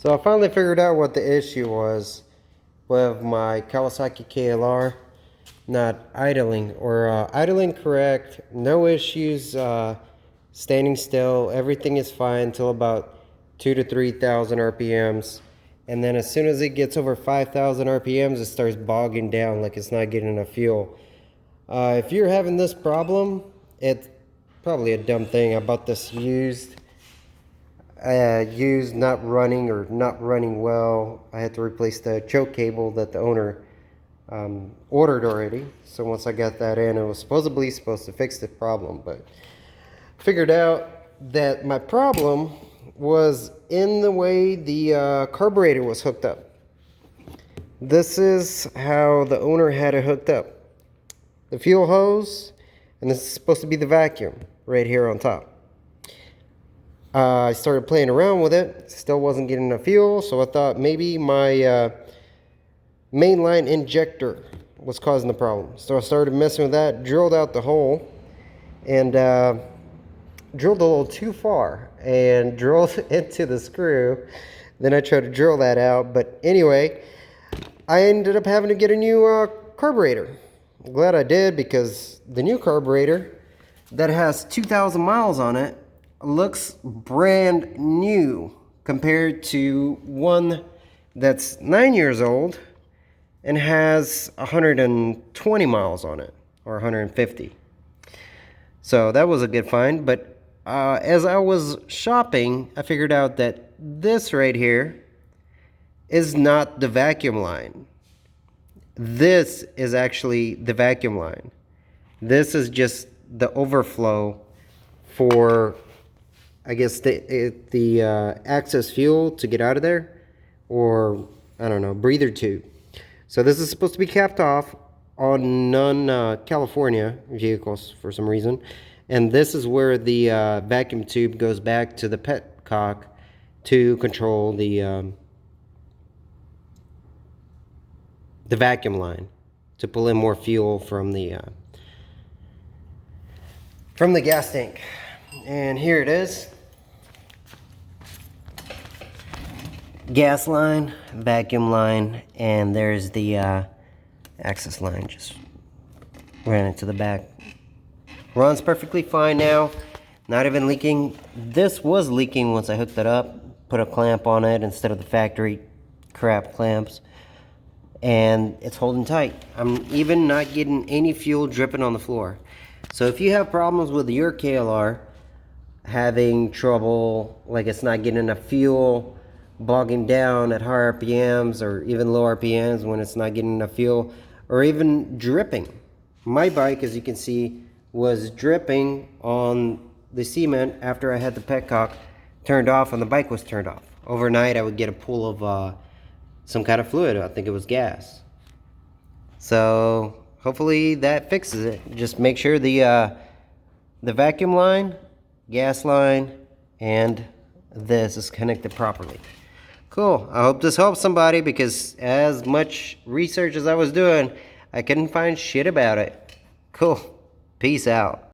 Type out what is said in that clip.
So I finally figured out what the issue was with my Kawasaki KLR not idling, or idling correct, no issues, standing still, everything is fine until about 2,000 to 3,000 RPMs, and then as soon as it gets over 5,000 RPMs it starts bogging down like it's not getting enough fuel. If you're having this problem, it's probably a dumb thing. I bought this used, not running or not running well. I had to replace the choke cable that the owner ordered already. So once I got that in, it was supposed to fix the problem, but figured out that my problem was in the way the carburetor was hooked up. This is how the owner had it hooked up. The fuel hose, and this is supposed to be the vacuum right here on top. I started playing around with it, still wasn't getting enough fuel, so I thought maybe my mainline injector was causing the problem. So I started messing with that, drilled out the hole, and drilled a little too far and drilled into the screw. Then I tried to drill that out, but anyway, I ended up having to get a new carburetor. I'm glad I did, because the new carburetor that has 2,000 miles on it looks brand new compared to one that's 9 years old and has 120 miles on it, or 150. So that was a good find. But as I was shopping, I figured out that this right here is not the vacuum line. This is actually the vacuum line. This is just the overflow for, I guess, the excess fuel to get out of there, or I don't know, breather tube. So this is supposed to be capped off on non-California vehicles for some reason, and this is where the vacuum tube goes back to the petcock to control the vacuum line, to pull in more fuel from the gas tank. And here it is. Gas line, vacuum line, and there's the access line. Just ran into the back. Runs perfectly fine now. Not even leaking. This was leaking once I hooked it up. Put a clamp on it instead of the factory crap clamps. And it's holding tight. I'm even not getting any fuel dripping on the floor. So if you have problems with your KLR, having trouble, like it's not getting enough fuel, bogging down at high RPMs or even low RPMs when it's not getting enough fuel, or even dripping. My bike, as you can see, was dripping on the cement after I had the petcock turned off and the bike was turned off. Overnight I would get a pool of some kind of fluid. I think it was gas. So hopefully that fixes it. Just make sure the vacuum line, gas line, and this is connected properly. Cool. I hope this helps somebody, because as much research as I was doing, I couldn't find shit about it. Cool. Peace out.